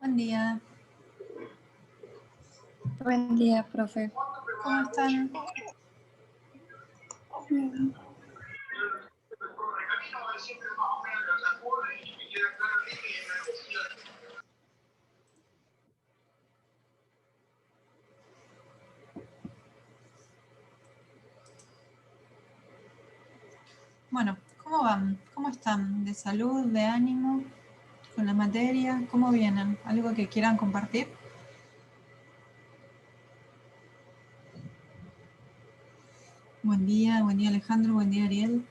Buen día. Buen día, profe. ¿Cómo están? Bien. Bueno, ¿cómo van? ¿Cómo están? ¿De salud, de ánimo, con la materia? ¿Cómo vienen? ¿Algo que quieran compartir? Buen día Alejandro, buen día Ariel.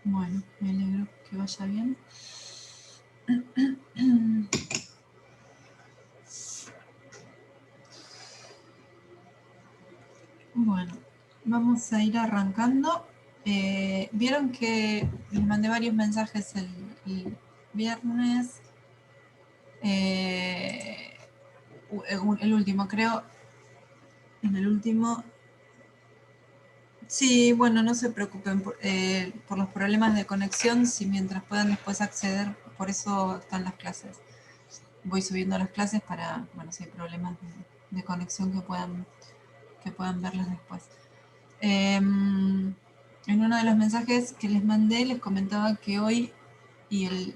Bueno, me alegro que vaya bien. Bueno, vamos a ir arrancando. Vieron que les mandé varios mensajes el viernes. El último, creo. En el último. Sí, bueno, no se preocupen por los problemas de conexión, si mientras puedan después acceder, por eso están las clases. Voy subiendo las clases para, bueno, si hay problemas de conexión que puedan verlas después. En uno de los mensajes que les mandé les comentaba que hoy y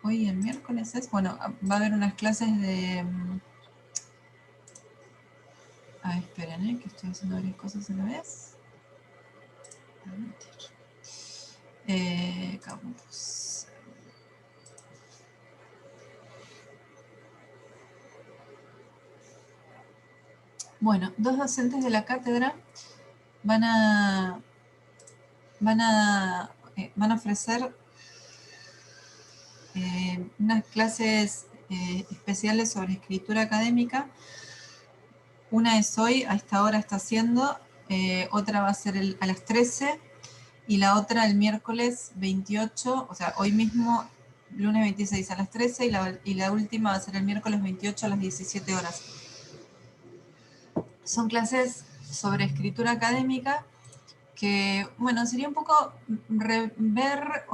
hoy el miércoles bueno, va a haber unas clases de... esperen, que estoy haciendo varias cosas a la vez. Campus. Bueno, dos docentes de la cátedra van a ofrecer unas clases especiales sobre escritura académica. Una es hoy, a esta hora está haciendo, otra va a ser a las 13 y la otra el miércoles 28, o sea, hoy mismo, lunes 26 a las 13 y la última va a ser el miércoles 28 a las 17 horas. Son clases sobre escritura académica que, bueno, sería un poco rever,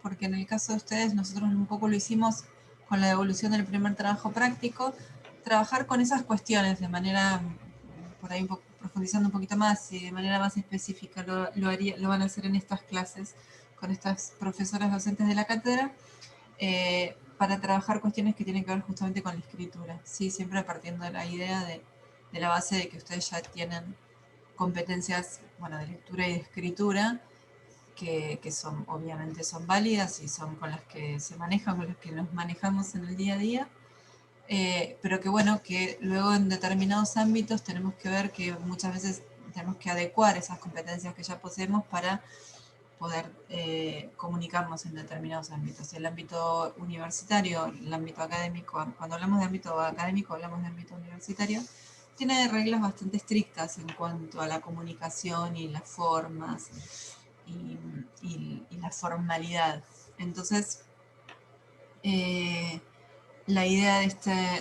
porque en el caso de ustedes nosotros un poco lo hicimos con la devolución del primer trabajo práctico, trabajar con esas cuestiones de manera, por ahí profundizando un poquito más y de manera más específica, lo van a hacer en estas clases con estas profesoras docentes de la cátedra, para trabajar cuestiones que tienen que ver justamente con la escritura, ¿sí? Siempre partiendo de la idea de la base de que ustedes ya tienen competencias, bueno, de lectura y de escritura, que son, obviamente son válidas y son con las que se manejan, con las que nos manejamos en el día a día, pero que bueno, que luego en determinados ámbitos tenemos que ver que muchas veces tenemos que adecuar esas competencias que ya poseemos para poder comunicarnos en determinados ámbitos. El ámbito universitario, el ámbito académico, cuando hablamos de ámbito académico hablamos de ámbito universitario, tiene reglas bastante estrictas en cuanto a la comunicación y las formas y la formalidad. Entonces, la idea de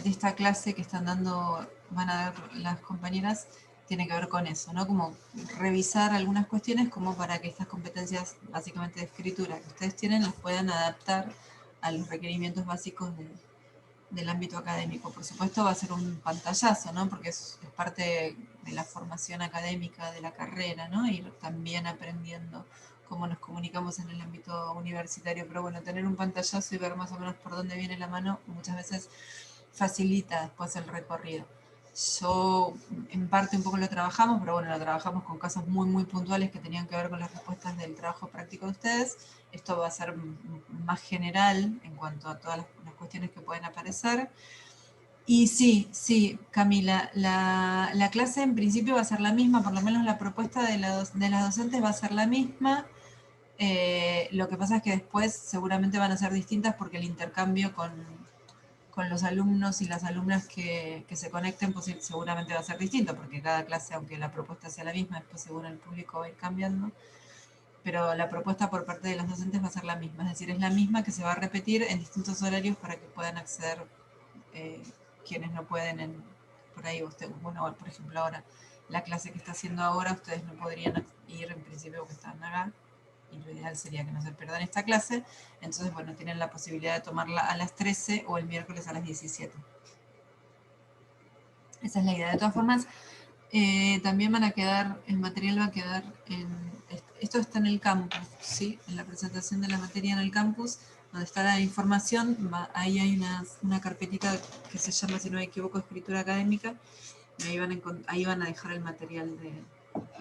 esta clase que van a dar las compañeras, tiene que ver con eso, ¿no? Como revisar algunas cuestiones como para que estas competencias básicamente de escritura que ustedes tienen las puedan adaptar a los requerimientos básicos del ámbito académico. Por supuesto va a ser un pantallazo, ¿no? Porque es parte de la formación académica de la carrera, ¿no? Ir también aprendiendo cómo nos comunicamos en el ámbito universitario. Pero bueno, tener un pantallazo y ver más o menos por dónde viene la mano muchas veces facilita después el recorrido. Yo en parte un poco lo trabajamos, pero bueno, lo trabajamos con casos muy, muy puntuales que tenían que ver con las respuestas del trabajo práctico de ustedes. Esto va a ser más general en cuanto a todas las cuestiones que pueden aparecer. Y sí, sí, Camila, la clase en principio va a ser la misma, por lo menos la propuesta de las docentes va a ser la misma. Lo que pasa es que después seguramente van a ser distintas porque el intercambio con los alumnos y las alumnas que se conecten pues seguramente va a ser distinto, porque cada clase, aunque la propuesta sea la misma, después según el público va a ir cambiando, pero la propuesta por parte de los docentes va a ser la misma, es decir, es la misma que se va a repetir en distintos horarios para que puedan acceder eh, quienes no pueden por ahí, usted, bueno, por ejemplo ahora, la clase que está haciendo ahora, ustedes no podrían ir en principio porque están acá, y lo ideal sería que no se pierdan esta clase, entonces bueno, tienen la posibilidad de tomarla a las 13 o el miércoles a las 17. Esa es la idea. De todas formas, también van a quedar, el material va a quedar esto está en el campus, ¿sí? En la presentación de la materia en el campus, donde está la información, ahí hay una carpetita que se llama, si no me equivoco, escritura académica, y ahí van a dejar el material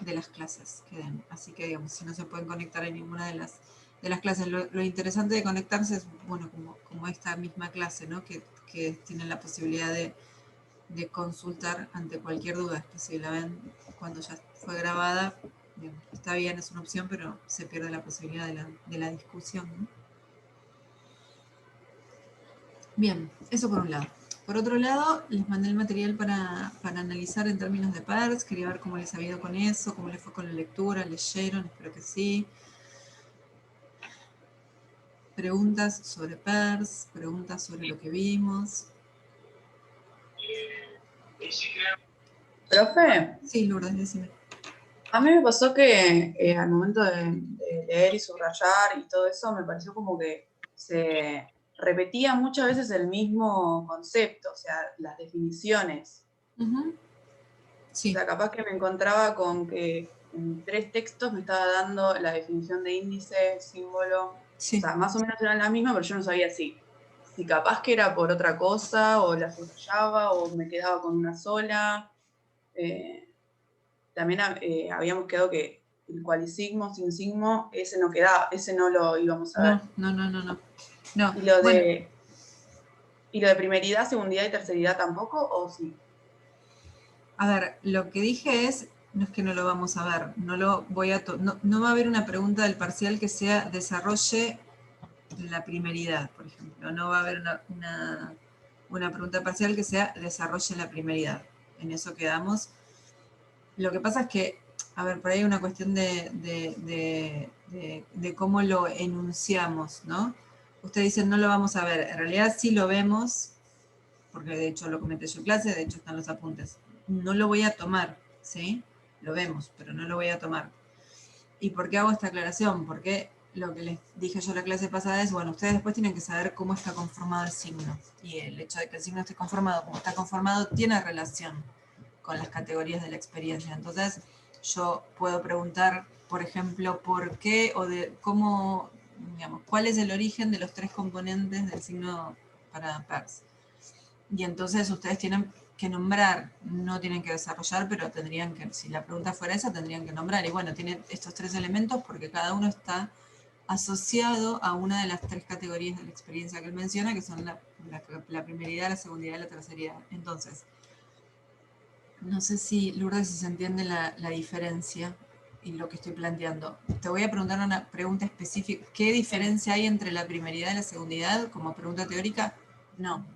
de las clases que den. Así que, digamos, si no se pueden conectar en ninguna de las clases, lo interesante de conectarse es, bueno, como esta misma clase, ¿no? Que tienen la posibilidad de consultar ante cualquier duda, que si la ven cuando ya fue grabada, bien, está bien, es una opción, pero se pierde la posibilidad de la discusión, ¿no? Bien, eso por un lado. Por otro lado, les mandé el material para analizar en términos de PERS, quería ver cómo les había ido con eso, cómo les fue con la lectura, leyeron, espero que sí. Preguntas sobre PERS, preguntas sobre lo que vimos. Profe, Sí, Lourdes, decime. a mí me pasó que al momento de leer y subrayar y todo eso, me pareció como que se repetía muchas veces el mismo concepto, o sea, las definiciones. Sí. O sea, capaz que me encontraba con que en 3 textos me estaba dando la definición de índice, símbolo, Sí. o sea, más o menos eran las mismas, pero yo no sabía si capaz que era por otra cosa, o la subrayaba, o me quedaba con una sola. También habíamos quedado que el cualisigmo, sin sigmo, ese no quedaba, ese no lo íbamos a ver. No. ¿Y lo Bueno, de primeridad, segundidad y terceridad tampoco, o sí? a ver, lo que dije es, no es que no lo vamos a ver, no va a haber una pregunta del parcial que sea desarrolle la primeridad, por ejemplo. No va a haber una pregunta parcial que sea desarrolle la primeridad. En eso quedamos. Lo que pasa es que, a ver, por ahí hay una cuestión de cómo lo enunciamos, ¿no? Ustedes dicen no lo vamos a ver. En realidad sí lo vemos, porque de hecho lo comenté yo en clase, de hecho están los apuntes. No lo voy a tomar, ¿sí? Lo vemos, pero no lo voy a tomar. ¿Y por qué hago esta aclaración? Porque lo que les dije yo en la clase pasada es, bueno, ustedes después tienen que saber cómo está conformado el signo. Y el hecho de que el signo esté conformado como está conformado tiene relación con las categorías de la experiencia. Entonces, yo puedo preguntar, por ejemplo, por qué o de cómo, digamos, cuál es el origen de los 3 componentes del signo para PERS. Y entonces ustedes tienen que nombrar, no tienen que desarrollar, pero tendrían que, si la pregunta fuera esa, tendrían que nombrar. Y bueno, tienen estos 3 elementos porque cada uno está asociado a una de las 3 categorías de la experiencia que él menciona, que son la primeridad, la segundidad y la terceridad. Entonces, no sé si, Lourdes, si se entiende la diferencia y lo que estoy planteando. Te voy a preguntar una pregunta específica. ¿Qué diferencia hay entre la primeridad y la segundidad como pregunta teórica? No.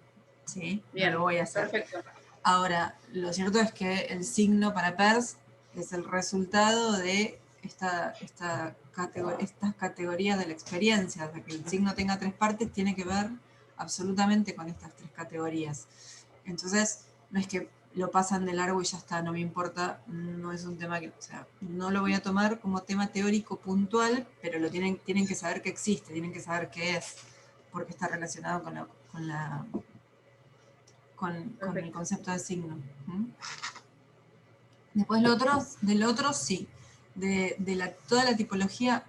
¿Sí? No Bien, lo voy a hacer. perfecto. Ahora, lo cierto es que el signo para PERS es el resultado de estas categorías de la experiencia. O sea, que el signo tenga 3 partes tiene que ver absolutamente con estas 3 categorías. Entonces, no es que lo pasan de largo y ya está, no me importa, no es un tema que, o sea, no lo voy a tomar como tema teórico puntual, pero tienen que saber que existe, tienen que saber qué es, porque está relacionado con el concepto de signo. Después del otro sí. Toda la tipología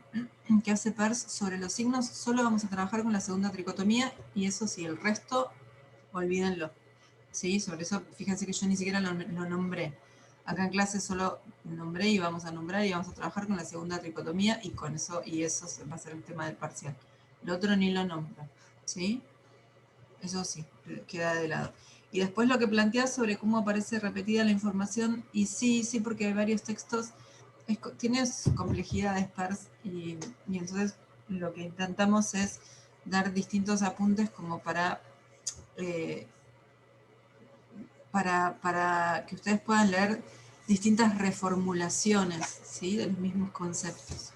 que hace PERS sobre los signos, solo vamos a trabajar con la segunda tricotomía y eso sí, el resto, olvídenlo. ¿sí? Sobre eso, fíjense que yo ni siquiera lo nombré. Acá en clase solo nombré y vamos a nombrar y vamos a trabajar con la segunda tricotomía y con eso, y eso va a ser el tema del parcial. Lo otro ni lo nombro, ¿sí? Eso sí, queda de lado. Y después lo que planteas sobre cómo aparece repetida la información, y sí, porque hay varios textos, tiene complejidades PERS, y entonces lo que intentamos es dar distintos apuntes como para que ustedes puedan leer distintas reformulaciones, ¿sí? De los mismos conceptos.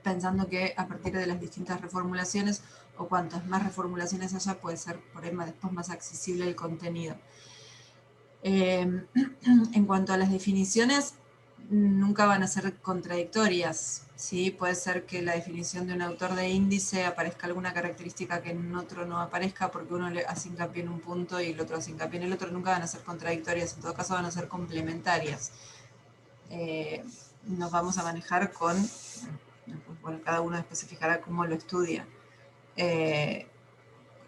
Pensando que a partir de las distintas reformulaciones, o cuantas más reformulaciones haya, puede ser por ahí después más accesible el contenido. En cuanto a las definiciones, nunca van a ser contradictorias, ¿sí? Puede ser que la definición de un autor de índice aparezca alguna característica que en otro no aparezca porque uno le hace hincapié en un punto y el otro hace hincapié en el otro, nunca van a ser contradictorias, en todo caso van a ser complementarias. Nos vamos a manejar con, bueno, cada uno especificará cómo lo estudia.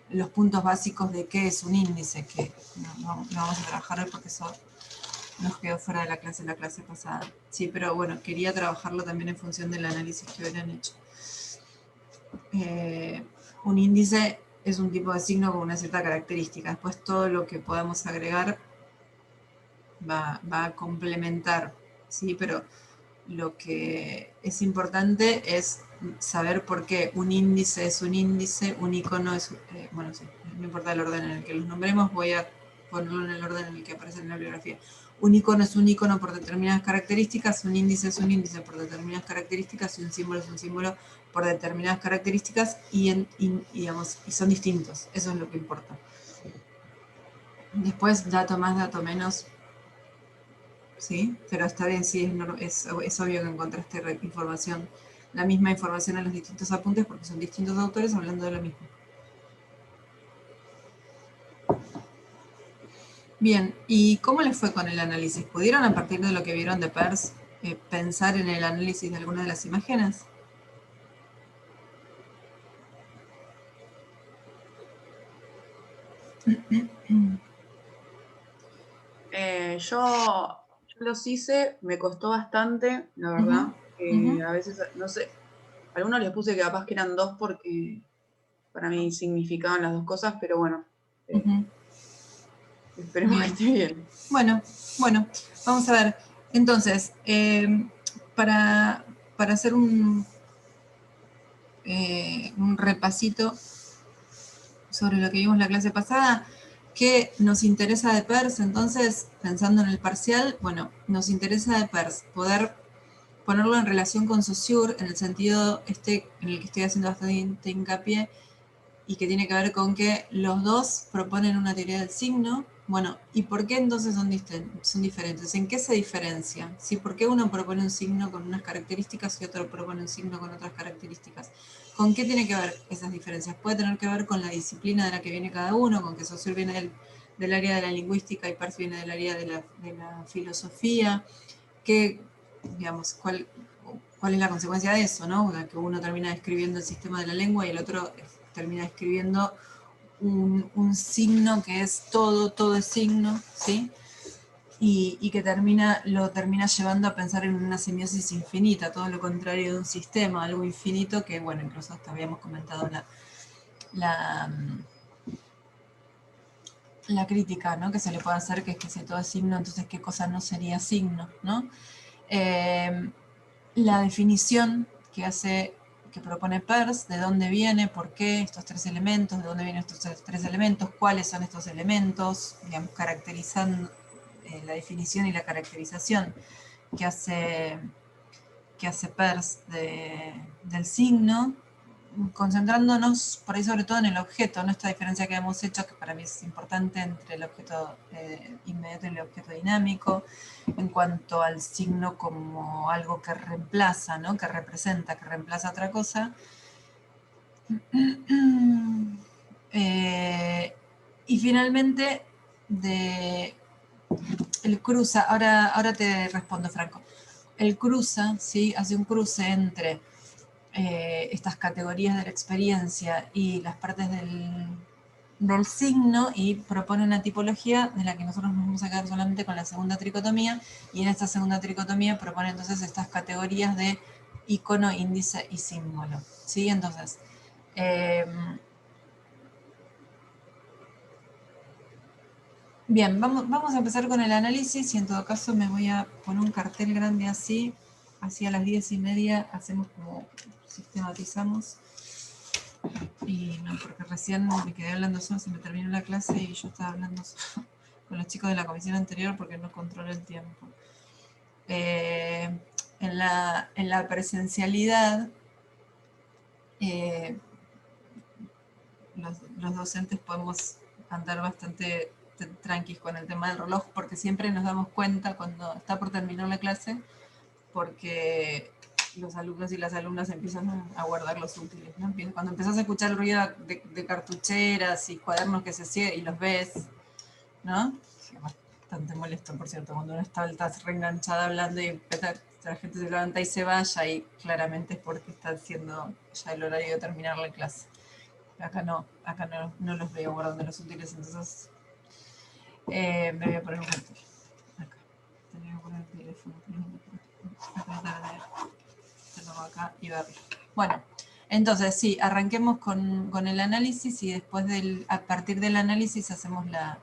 Los puntos básicos de qué es un índice, que no vamos a trabajar hoy porque eso nos quedó fuera de la clase pasada. Sí, pero bueno, quería trabajarlo también en función del análisis que hubieran hecho. Un índice es un tipo de signo con una cierta característica. Después todo lo que podamos agregar va a complementar, ¿sí? Pero lo que es importante es saber por qué un índice es un índice, un icono es... bueno, sí, no importa el orden en el que los nombremos, voy a ponerlo en el orden en el que aparece en la bibliografía. Un icono es un icono por determinadas características, un índice es un índice por determinadas características y un símbolo es un símbolo por determinadas características y son distintos. Eso es lo que importa. Después, dato más, dato menos, ¿sí? Pero está bien, sí, es obvio que encontraste información, la misma información en los distintos apuntes porque son distintos autores hablando de lo mismo. Bien, ¿y cómo les fue con el análisis? ¿Pudieron, a partir de lo que vieron de Peirce, pensar en el análisis de alguna de las imágenes? Yo los hice, me costó bastante, la verdad. A veces, no sé, a algunos les puse que capaz que eran 2 porque para mí significaban las dos cosas, pero bueno, esperemos que esté bien. Bueno, vamos a ver. Entonces, para hacer un repasito sobre lo que vimos la clase pasada, ¿qué nos interesa de Peirce? Entonces, pensando en el parcial, bueno, nos interesa de Peirce poder ponerlo en relación con Saussure, en el sentido en el que estoy haciendo bastante hincapié, y que tiene que ver con que los dos proponen una teoría del signo. Bueno, ¿y por qué entonces son diferentes? ¿En qué se diferencian? ¿Sí? ¿Por qué uno propone un signo con unas características y otro propone un signo con otras características? ¿Con qué tiene que ver esas diferencias? Puede tener que ver con la disciplina de la que viene cada uno, con que Saussure viene del área de la lingüística y Peirce viene del área de la filosofía, que, digamos, cuál es la consecuencia de eso, ¿no? Que uno termina describiendo el sistema de la lengua y el otro termina escribiendo un signo que es todo es signo, ¿sí? Y que lo termina llevando a pensar en una semiosis infinita, todo lo contrario de un sistema, algo infinito que, bueno, incluso hasta habíamos comentado la crítica, ¿no? Que se le puede hacer, que es que si todo es signo, entonces qué cosa no sería signo, ¿no? La definición que propone Peirce, de dónde viene, por qué estos tres elementos, de dónde vienen estos tres elementos, cuáles son estos elementos, digamos, caracterizando la definición y la caracterización que hace Peirce del signo, concentrándonos por ahí sobre todo en el objeto, ¿no? Esta diferencia que hemos hecho, que para mí es importante entre el objeto inmediato y el objeto dinámico, en cuanto al signo como algo que reemplaza, ¿no? Que representa, que reemplaza otra cosa. Y finalmente, el cruza, ahora te respondo, Franco. El cruza, ¿sí? Hace un cruce entre estas categorías de la experiencia y las partes del signo y propone una tipología de la que nosotros nos vamos a quedar solamente con la segunda tricotomía, y en esta segunda tricotomía propone entonces estas categorías de icono, índice y símbolo. ¿Sí? Entonces, bien, vamos a empezar con el análisis, y en todo caso me voy a poner un cartel grande así a las 10:30 hacemos como sistematizamos. Y no, porque recién me quedé hablando solo, se me terminó la clase y yo estaba hablando solo con los chicos de la comisión anterior porque no controlo el tiempo. En la presencialidad, los docentes podemos andar bastante tranquis con el tema del reloj, porque siempre nos damos cuenta cuando está por terminar la clase, porque los alumnos y las alumnas empiezan a guardar los útiles, ¿no? Cuando empezás a escuchar el ruido de cartucheras y cuadernos que se cierran y los ves, ¿no? Bastante molesto, por cierto, cuando uno está reenganchada hablando y la gente se levanta y se vaya, y claramente es porque está siendo ya el horario de terminar la clase. Acá no los veo guardando los útiles, entonces me voy a poner un cartel. Acá. Tenía que poner el teléfono. Acá y verlo. Bueno, entonces sí, arranquemos con el análisis, y después a partir del análisis hacemos la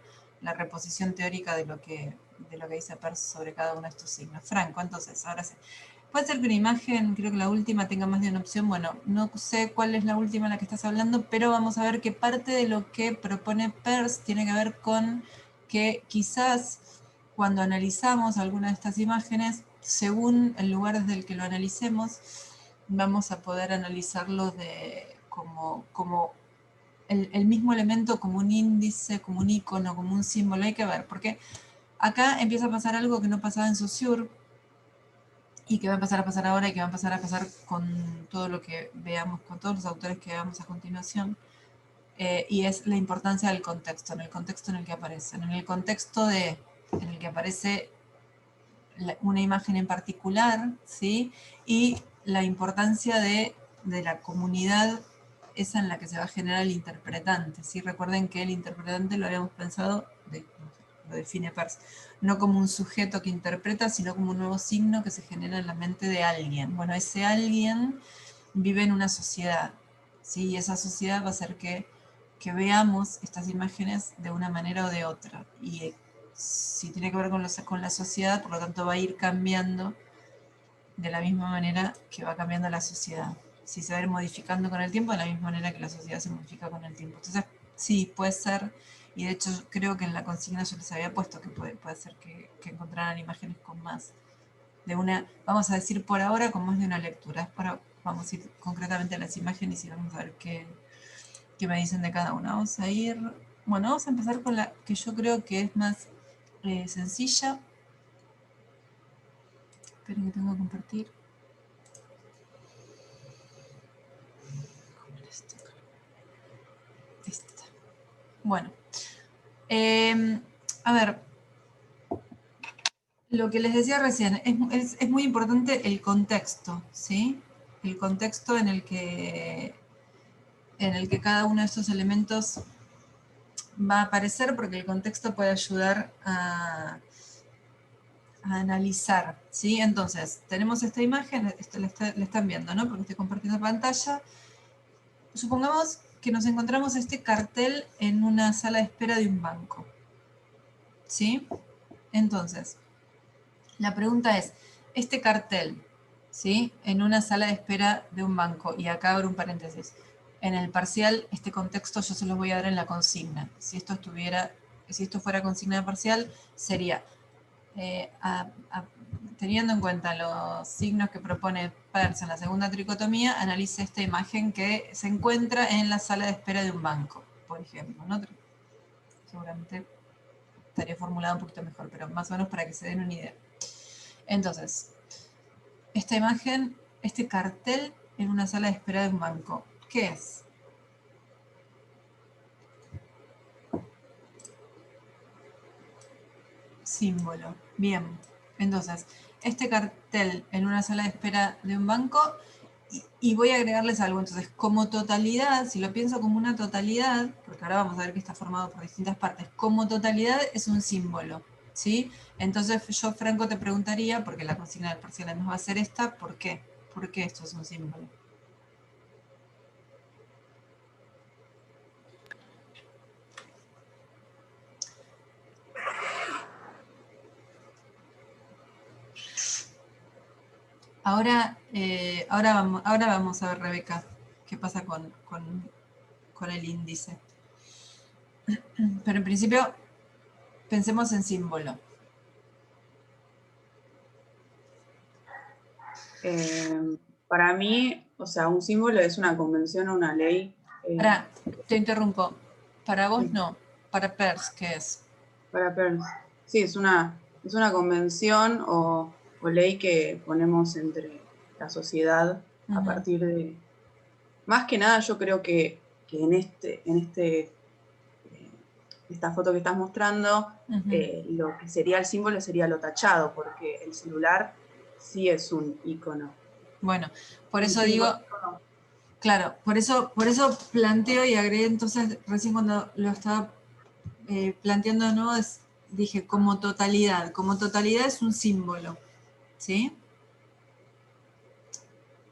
reposición teórica de lo que dice Peirce sobre cada uno de estos signos. Franco, entonces, ahora sí. Puede ser que una imagen, creo que la última, tenga más de una opción. Bueno, no sé cuál es la última en la que estás hablando, pero vamos a ver que parte de lo que propone Peirce tiene que ver con que quizás cuando analizamos alguna de estas imágenes, según el lugar desde el que lo analicemos, vamos a poder analizarlo como el mismo elemento, como un índice, como un icono, como un símbolo. Hay que ver, porque acá empieza a pasar algo que no pasaba en Saussure, y que va a empezar a pasar ahora, y que va a empezar a pasar con todo lo que veamos, con todos los autores que veamos a continuación, y es la importancia del contexto, en el contexto en el que aparecen, en el contexto en el que aparece una imagen en particular, ¿sí? Y la importancia de la comunidad esa en la que se va a generar el interpretante, ¿sí? Recuerden que el interpretante lo habíamos pensado, lo define Peirce, no como un sujeto que interpreta, sino como un nuevo signo que se genera en la mente de alguien. Bueno, ese alguien vive en una sociedad, ¿sí? Y esa sociedad va a hacer que veamos estas imágenes de una manera o de otra. Y si tiene que ver con la sociedad, por lo tanto va a ir cambiando de la misma manera que va cambiando la sociedad. Si se va a ir modificando con el tiempo, de la misma manera que la sociedad se modifica con el tiempo. Entonces, sí, puede ser, y de hecho creo que en la consigna yo les había puesto que puede ser que encontraran imágenes con más de una, vamos a decir por ahora, con más de una lectura. Vamos a ir concretamente a las imágenes y vamos a ver qué me dicen de cada una. Vamos a ir, bueno, vamos a empezar con la que yo creo que es más sencilla. Esperen que tengo que compartir. Esta. Bueno, a ver, lo que les decía recién, es muy importante el contexto, ¿sí? El contexto en el que cada uno de estos elementos va a aparecer, porque el contexto puede ayudar a analizar, ¿sí? Entonces, tenemos esta imagen, esto la están viendo, ¿no? Porque estoy compartiendo pantalla. Supongamos que nos encontramos este cartel en una sala de espera de un banco, ¿sí? Entonces, la pregunta es, este cartel, ¿sí? En una sala de espera de un banco, y acá abro un paréntesis, en el parcial, este contexto yo se los voy a dar en la consigna. Si esto fuera consigna parcial, sería, teniendo en cuenta los signos que propone Peirce en la segunda tricotomía, analice esta imagen que se encuentra en la sala de espera de un banco, por ejemplo, ¿no? Seguramente estaría formulado un poquito mejor, pero más o menos para que se den una idea. Entonces, esta imagen, este cartel en una sala de espera de un banco, ¿qué es? Símbolo. Bien. Entonces, este cartel en una sala de espera de un banco Y voy a agregarles algo. Entonces, como totalidad, si lo pienso como una totalidad, porque ahora vamos a ver que está formado por distintas partes, como totalidad es un símbolo, ¿sí? Entonces yo, Franco, te preguntaría, porque la consigna del parcial además va a ser esta, ¿por qué? ¿Por qué esto es un símbolo? Ahora vamos a ver, Rebeca, qué pasa con el índice. Pero en principio, pensemos en símbolo. Para mí, o sea, un símbolo es una convención o una ley. Ahora, te interrumpo. Para vos Sí, no. Para Peirce, ¿qué es? para Peirce. Sí, es una convención o ley que ponemos entre la sociedad a Ujú, partir de... Más que nada, yo creo que esta foto que estás mostrando, ujú. lo que sería el símbolo sería lo tachado, porque el celular sí es un icono. Bueno, por Un eso símbolo. digo, claro, por eso planteo y agregué entonces, recién cuando lo estaba planteando de nuevo, dije como totalidad es un símbolo, ¿sí?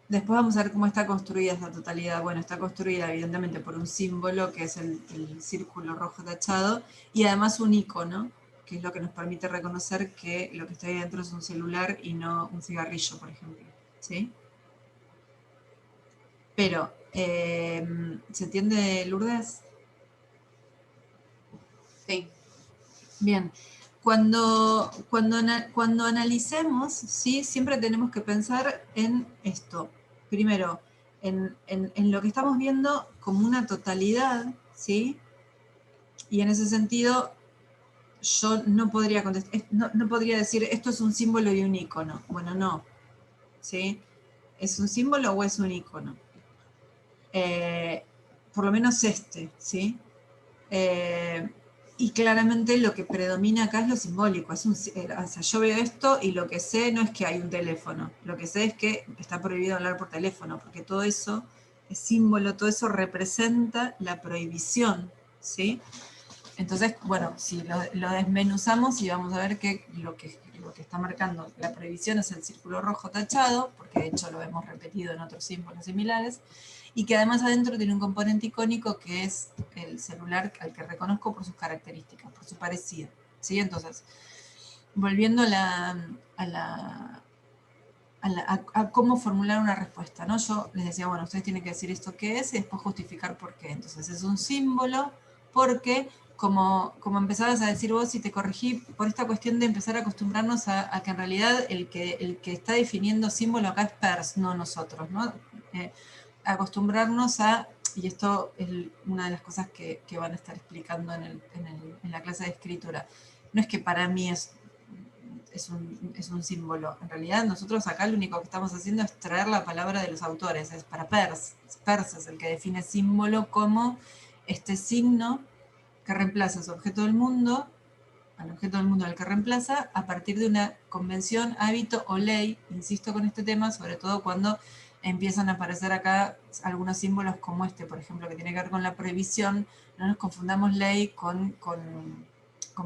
Después vamos a ver cómo está construida esa totalidad. Bueno, está construida evidentemente por un símbolo, que es el círculo rojo tachado, y además un icono, que es lo que nos permite reconocer que lo que está ahí dentro es un celular y no un cigarrillo, por ejemplo, ¿sí? Pero, ¿se entiende, Lourdes? Sí, Bien. Cuando analicemos, ¿sí? Siempre tenemos que pensar en esto. Primero, en lo que estamos viendo como una totalidad, ¿sí? Y en ese sentido, yo no podría contestar, no podría decir esto es un símbolo y un icono. Bueno, no, ¿sí? ¿Es un símbolo o es un icono? Por lo menos este, ¿sí? Eh, y claramente lo que predomina acá es lo simbólico. O sea, yo veo esto y lo que sé no es que hay un teléfono. Lo que sé es que está prohibido hablar por teléfono, porque todo eso es símbolo, todo eso representa la prohibición, ¿sí? Entonces, bueno, si lo desmenuzamos y vamos a ver que lo que está marcando la prohibición es el círculo rojo tachado, porque de hecho lo hemos repetido en otros símbolos similares, y que además adentro tiene un componente icónico que es el celular al que reconozco por sus características, por su parecido, ¿sí? Entonces, volviendo a cómo formular una respuesta, ¿no? Yo les decía, bueno, ustedes tienen que decir esto qué es y después justificar por qué. Entonces, es un símbolo porque, como empezabas a decir vos y te corregí, por esta cuestión de empezar a acostumbrarnos a que en realidad el que está definiendo símbolo acá es Peirce, no nosotros, ¿no? Acostumbrarnos a, y esto es una de las cosas que van a estar explicando en la clase de escritura, no es que para mí es un símbolo. En realidad nosotros acá lo único que estamos haciendo es traer la palabra de los autores, es para Peirce. Peirce es el que define símbolo como este signo que reemplaza su objeto del mundo, al objeto del mundo al que reemplaza, a partir de una convención, hábito o ley, insisto con este tema, sobre todo cuando empiezan a aparecer acá algunos símbolos como este, por ejemplo, que tiene que ver con la prohibición. No nos confundamos ley con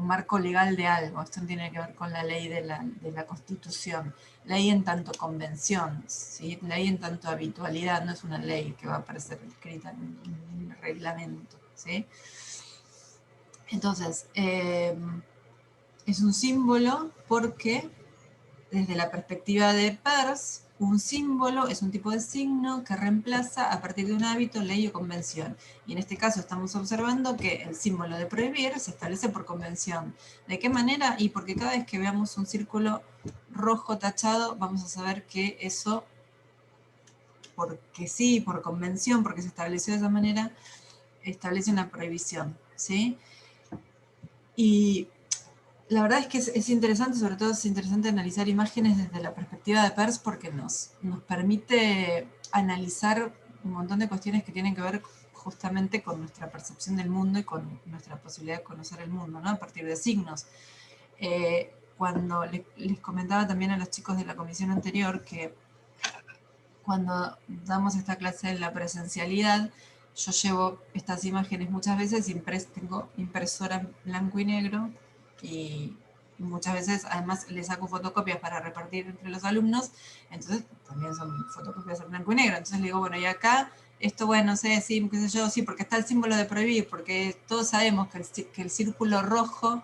marco legal de algo. Esto no tiene que ver con la ley de la Constitución. Ley en tanto convención, ¿sí? Ley en tanto habitualidad, no es una ley que va a aparecer escrita en un reglamento, ¿sí? Entonces, es un símbolo porque desde la perspectiva de Peirce, un símbolo es un tipo de signo que reemplaza a partir de un hábito, ley o convención. Y en este caso estamos observando que el símbolo de prohibir se establece por convención. ¿De qué manera? Y porque cada vez que veamos un círculo rojo tachado, vamos a saber que eso, porque sí, por convención, porque se estableció de esa manera, establece una prohibición, ¿sí? Y la verdad es que es interesante, sobre todo es interesante analizar imágenes desde la perspectiva de Peirce porque nos permite analizar un montón de cuestiones que tienen que ver justamente con nuestra percepción del mundo y con nuestra posibilidad de conocer el mundo, ¿no? A partir de signos. Cuando les comentaba también a los chicos de la comisión anterior que cuando damos esta clase en la presencialidad, yo llevo estas imágenes muchas veces, tengo impresora en blanco y negro, y muchas veces además le saco fotocopias para repartir entre los alumnos, entonces también son fotocopias en blanco y negro. Entonces le digo, bueno, y acá, esto, bueno, no sé, sí, qué sé yo, sí, porque está el símbolo de prohibir, porque todos sabemos que el círculo rojo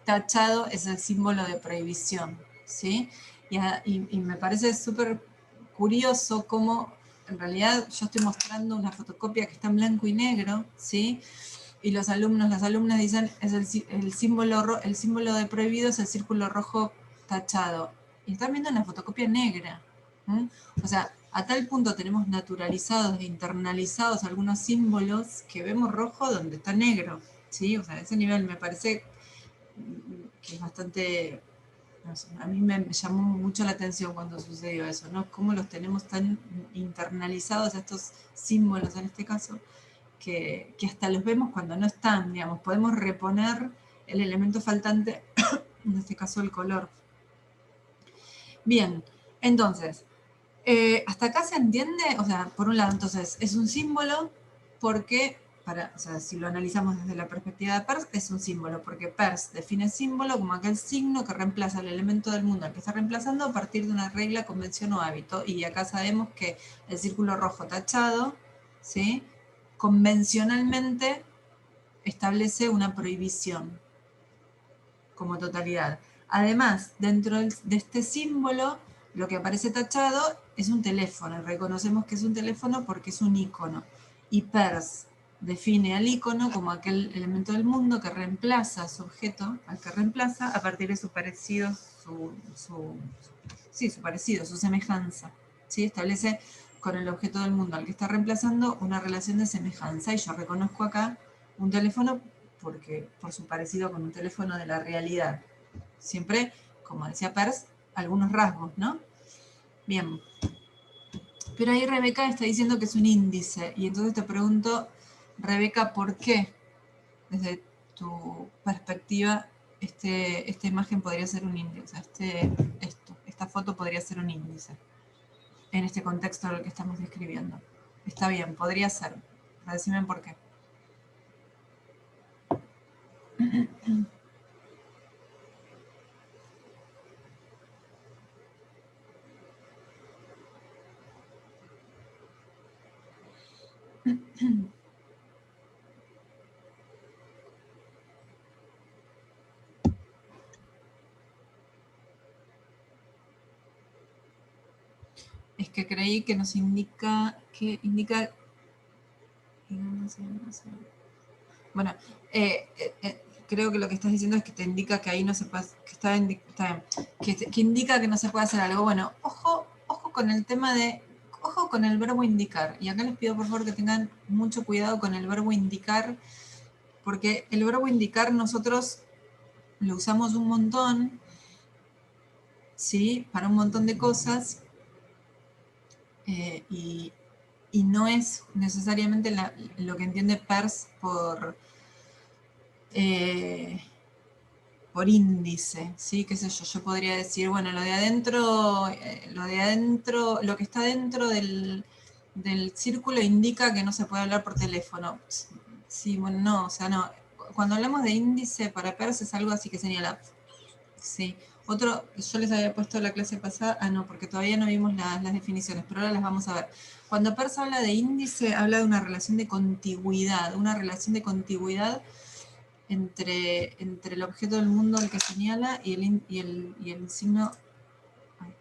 tachado es el símbolo de prohibición, ¿sí? Y me parece súper curioso cómo en realidad yo estoy mostrando una fotocopia que está en blanco y negro, ¿sí? Y los alumnos, las alumnas dicen, es el símbolo de prohibido es el círculo rojo tachado. Y están viendo una fotocopia negra. ¿Mm? O sea, a tal punto tenemos naturalizados e internalizados algunos símbolos que vemos rojo donde está negro, ¿sí? O sea, a ese nivel me parece que es bastante... No sé, a mí me llamó mucho la atención cuando sucedió eso, ¿no? Cómo los tenemos tan internalizados estos símbolos en este caso, que hasta los vemos cuando no están, digamos, podemos reponer el elemento faltante, en este caso el color. Bien, entonces, hasta acá se entiende, o sea, por un lado, entonces, es un símbolo porque, o sea, si lo analizamos desde la perspectiva de Peirce, es un símbolo, porque Peirce define símbolo como aquel signo que reemplaza el elemento del mundo al que está reemplazando a partir de una regla, convención o hábito. Y acá sabemos que el círculo rojo tachado, ¿sí?, convencionalmente establece una prohibición como totalidad. Además, dentro de este símbolo, lo que aparece tachado es un teléfono. Reconocemos que es un teléfono porque es un icono. Y Peirce define al icono como aquel elemento del mundo que reemplaza a su objeto, al que reemplaza a partir de su parecido, su parecido, su semejanza. ¿Sí? Establece con el objeto del mundo al que está reemplazando una relación de semejanza. Y yo reconozco acá un teléfono por su parecido con un teléfono de la realidad. Siempre, como decía Peirce, algunos rasgos, ¿no? Bien. Pero ahí Rebeca está diciendo que es un índice. Y entonces te pregunto, Rebeca, ¿por qué, desde tu perspectiva, esta imagen podría ser un índice? O sea, esta foto podría ser un índice en este contexto del que estamos describiendo. Está bien, podría ser. Decime por qué. Es que creí que nos indica, bueno, creo que lo que estás diciendo es que te indica que ahí no se puede, que está bien, que indica que no se puede hacer algo. Bueno, ojo con el tema ojo con el verbo indicar. Y acá les pido por favor que tengan mucho cuidado con el verbo indicar, porque el verbo indicar nosotros lo usamos un montón, ¿sí? Para un montón de cosas, y no es necesariamente lo que entiende Peirce por índice, ¿sí? Qué sé yo, yo podría decir, bueno, lo de adentro, lo que está dentro del círculo indica que no se puede hablar por teléfono. Sí, bueno, no, o sea, no. Cuando hablamos de índice para Peirce es algo así que señala, sí. Otro, yo les había puesto la clase pasada, no, porque todavía no vimos las definiciones, pero ahora las vamos a ver. Cuando Peirce habla de índice, habla de una relación de contigüidad, entre el objeto del mundo al que señala y el signo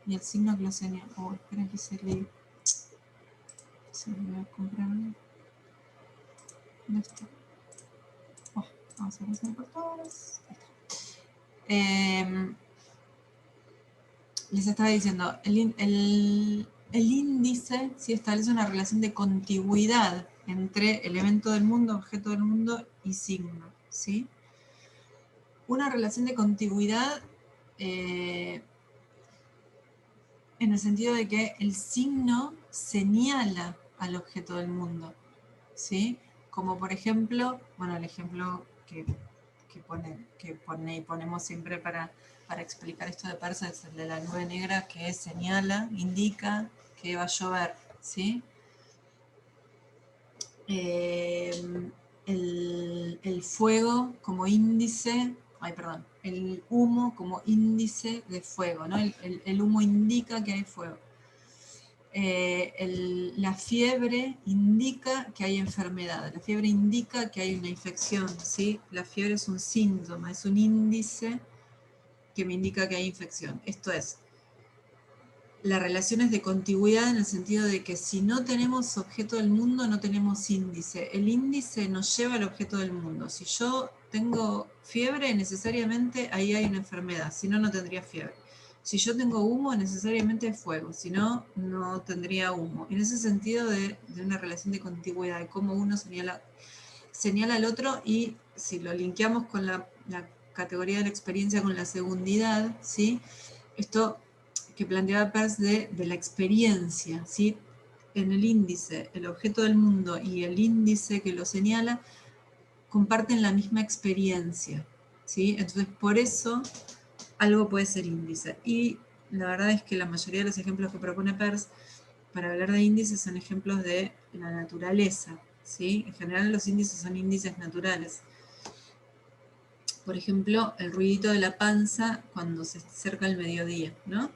que lo señala. Oh, esperen que se le voy a comprar. ¿Dónde está? Oh, vamos a pasar por todas. Les estaba diciendo, el índice sí establece una relación de contigüidad entre elemento del mundo, objeto del mundo y signo, ¿sí? Una relación de contigüidad en el sentido de que el signo señala al objeto del mundo, ¿sí? Como por ejemplo, bueno, el ejemplo que ponemos siempre para explicar esto de Peirce es el de la nube negra, que señala, indica que va a llover, ¿sí? El fuego como índice, el humo como índice de fuego, ¿no? El humo indica que hay fuego. La fiebre indica que hay enfermedad, la fiebre indica que hay una infección, ¿sí? La fiebre es un síntoma, es un índice que me indica que hay infección. Esto es, la relación es de contigüidad en el sentido de que si no tenemos objeto del mundo, no tenemos índice. El índice nos lleva al objeto del mundo. Si yo tengo fiebre, necesariamente ahí hay una enfermedad, si no, no tendría fiebre. Si yo tengo humo, necesariamente es fuego, si no, no tendría humo. En ese sentido de una relación de contigüidad, de cómo uno señala al otro, y si lo linkeamos con la categoría de la experiencia con la segundidad, ¿sí? Esto que planteaba Peirce de la experiencia, ¿sí? En el índice, el objeto del mundo y el índice que lo señala comparten la misma experiencia, ¿sí? Entonces, por eso algo puede ser índice. Y la verdad es que la mayoría de los ejemplos que propone Peirce para hablar de índices son ejemplos de la naturaleza, ¿sí? En general los índices son índices naturales. Por ejemplo, el ruidito de la panza cuando se acerca el mediodía, ¿no?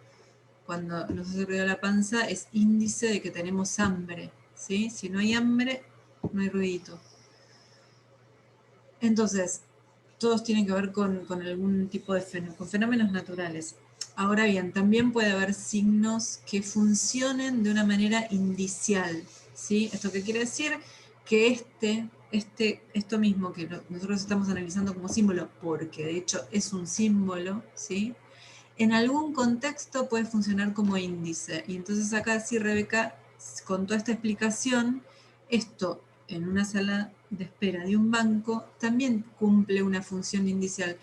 Cuando nos hace ruido la panza es índice de que tenemos hambre, ¿sí? Si no hay hambre, no hay ruidito. Entonces, todos tienen que ver con algún tipo de fenómenos naturales. Ahora bien, también puede haber signos que funcionen de una manera indicial, ¿sí? ¿Esto qué quiere decir? Que esto mismo que nosotros estamos analizando como símbolo, porque de hecho es un símbolo, ¿sí? En algún contexto puede funcionar como índice. Y entonces acá sí Rebeca, con toda esta explicación, esto en una sala de espera de un banco también cumple una función indicial.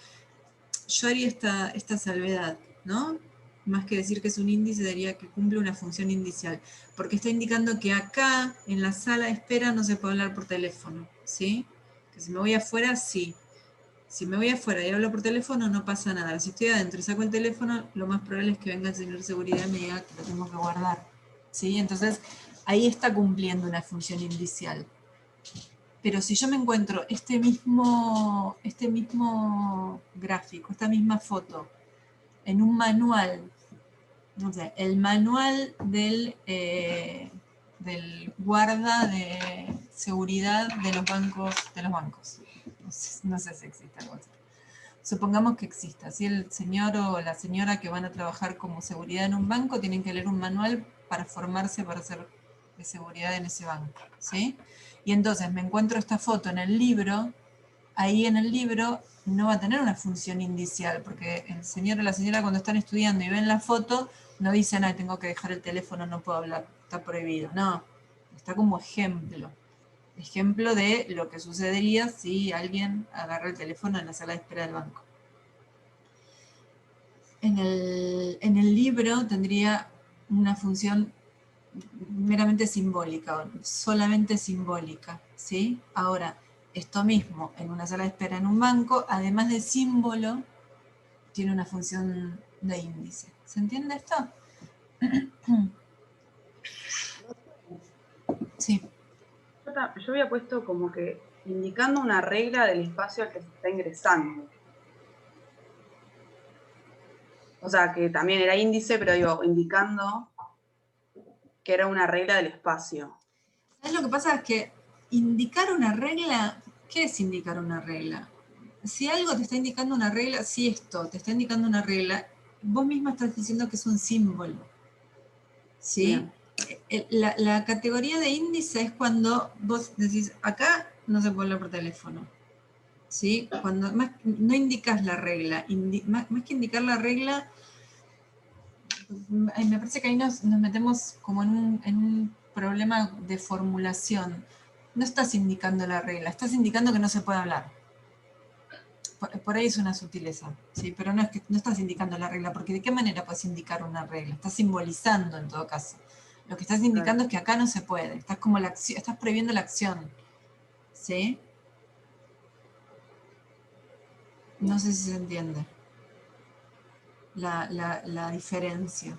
Yo haría esta salvedad, ¿no? Más que decir que es un índice, diría que cumple una función indicial, porque está indicando que acá, en la sala de espera, no se puede hablar por teléfono, ¿sí? Que si me voy afuera, sí. Si me voy afuera y hablo por teléfono, no pasa nada. Si estoy adentro y saco el teléfono, lo más probable es que venga el señor de seguridad y me diga que lo tengo que guardar, ¿sí? Entonces, ahí está cumpliendo una función indicial. Pero si yo me encuentro este mismo gráfico, esta misma foto, en un manual, no sé, el manual del guarda de seguridad de los bancos. No sé si existe algo así. Supongamos que exista. Si el señor o la señora que van a trabajar como seguridad en un banco tienen que leer un manual para formarse para ser de seguridad en ese banco, ¿sí? Y entonces me encuentro esta foto en el libro. Ahí en el libro no va a tener una función indicial, porque el señor o la señora cuando están estudiando y ven la foto, no dicen, ay, tengo que dejar el teléfono, no puedo hablar, está prohibido. No, está como ejemplo. Ejemplo de lo que sucedería si alguien agarra el teléfono en la sala de espera del banco. En el libro tendría una función meramente simbólica, solamente simbólica, ¿sí? Ahora, esto mismo, en una sala de espera en un banco, además de símbolo, tiene una función de índice. ¿Se entiende esto? Sí. Yo había puesto como que indicando una regla del espacio al que se está ingresando. O sea, que también era índice, pero digo, indicando que era una regla del espacio. ¿Sabes lo que pasa? Es que indicar una regla, ¿qué es indicar una regla? Si algo te está indicando una regla, si esto te está indicando una regla, vos misma estás diciendo que es un símbolo, ¿sí? La categoría de índice es cuando vos decís, acá no se puede hablar por teléfono, ¿sí? Cuando no indicas la regla, más que indicar la regla, me parece que ahí nos metemos como en un problema de formulación. No estás indicando la regla, estás indicando que no se puede hablar. Por ahí es una sutileza, ¿sí? Pero no es que no estás indicando la regla, porque ¿de qué manera puedes indicar una regla? Estás simbolizando en todo caso. Lo que estás indicando es que acá no se puede, estás como estás prohibiendo la acción, ¿sí? No sé si se entiende la diferencia.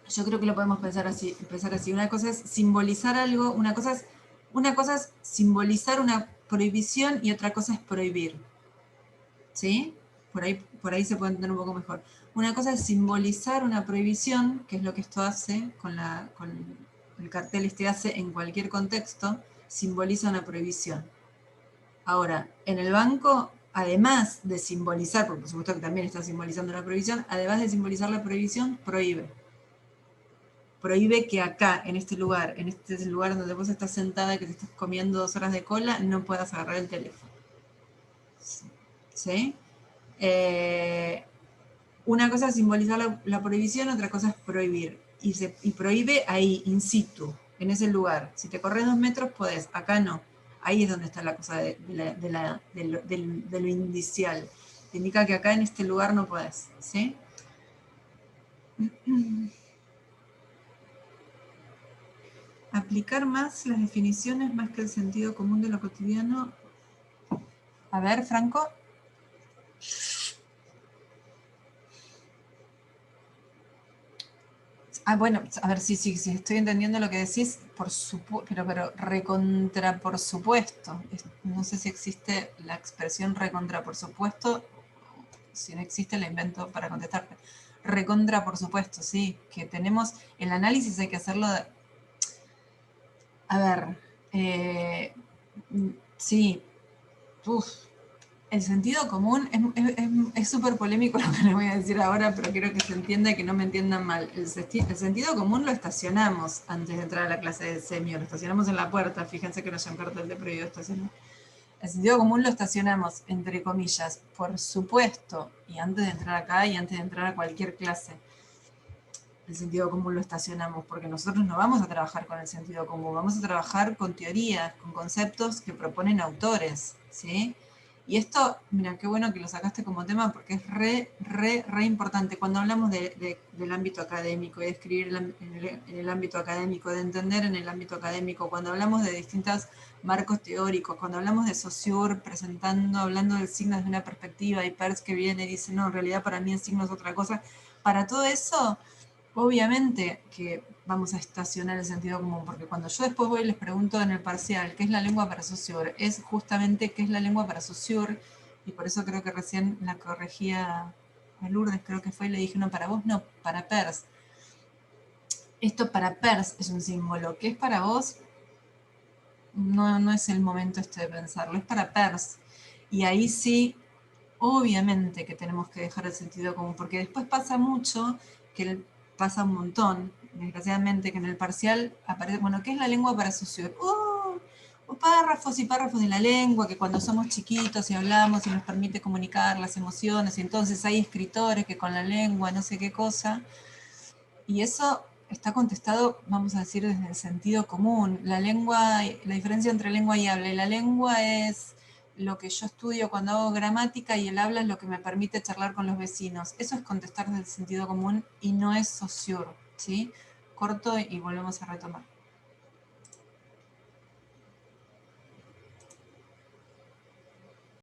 yo creo que lo podemos pensar así, empezar así. Una cosa es simbolizar algo, una cosa es simbolizar una prohibición y otra cosa es prohibir. ¿Sí? Por ahí se puede entender un poco mejor. Una cosa es simbolizar una prohibición, que es lo que esto hace con el cartel este hace en cualquier contexto, simboliza una prohibición. Ahora, en el banco, además de simbolizar, porque por supuesto que también está simbolizando la prohibición, además de simbolizar la prohibición, prohíbe. Prohíbe que acá, en este lugar donde vos estás sentada y que te estás comiendo 2 horas de cola, no puedas agarrar el teléfono. ¿Sí? Una cosa es simbolizar la prohibición, otra cosa es prohibir. Y prohíbe ahí, in situ, en ese lugar. Si te corres 2 metros, podés, acá no. Ahí es donde está la cosa de lo indicial. Te indica que acá en este lugar no podés. ¿Sí? Aplicar más las definiciones más que el sentido común de lo cotidiano. A ver, Franco. Bueno, a ver, sí, estoy entendiendo lo que decís, pero recontra por supuesto. No sé si existe la expresión recontra por supuesto, si no existe la invento para contestarte. Recontra por supuesto, sí, que tenemos, el análisis hay que hacerlo a ver, sí, el sentido común es súper polémico lo que les voy a decir ahora, pero quiero que se entienda y que no me entiendan mal. El sentido común lo estacionamos antes de entrar a la clase de semio, lo estacionamos en la puerta, fíjense que no hay un cartel de prohibido estacionar. El sentido común lo estacionamos, entre comillas, por supuesto, y antes de entrar acá y antes de entrar a cualquier clase. El sentido común lo estacionamos, porque nosotros no vamos a trabajar con el sentido común, vamos a trabajar con teorías, con conceptos que proponen autores, ¿sí? Y esto, mira, qué bueno que lo sacaste como tema, porque es re importante. Cuando hablamos del ámbito académico, y de escribir en el ámbito académico, de entender en el ámbito académico, cuando hablamos de distintos marcos teóricos, cuando hablamos de Saussure hablando del signo desde una perspectiva, y Peirce que viene y dice, no, en realidad para mí el signo es otra cosa, para todo eso obviamente que vamos a estacionar el sentido común, porque cuando yo después voy y les pregunto en el parcial qué es la lengua para Saussure, es justamente qué es la lengua para Saussure, y por eso creo que recién la corregía a Lourdes, creo que fue, y le dije, no, para vos no, para Peirce. Esto para Peirce es un símbolo, ¿qué es para vos? No es el momento de pensarlo, es para Peirce. Y ahí sí, obviamente que tenemos que dejar el sentido común, porque después pasa mucho que pasa un montón, desgraciadamente, que en el parcial aparece, bueno, ¿qué es la lengua para Saussure? Párrafos y párrafos de la lengua, que cuando somos chiquitos y hablamos y nos permite comunicar las emociones, y entonces hay escritores que con la lengua, no sé qué cosa, y eso está contestado, vamos a decir, desde el sentido común. La lengua, la diferencia entre lengua y habla, y la lengua es lo que yo estudio cuando hago gramática y el habla es lo que me permite charlar con los vecinos. Eso es contestar desde el sentido común y no es Saussure, ¿sí? Corto y volvemos a retomar.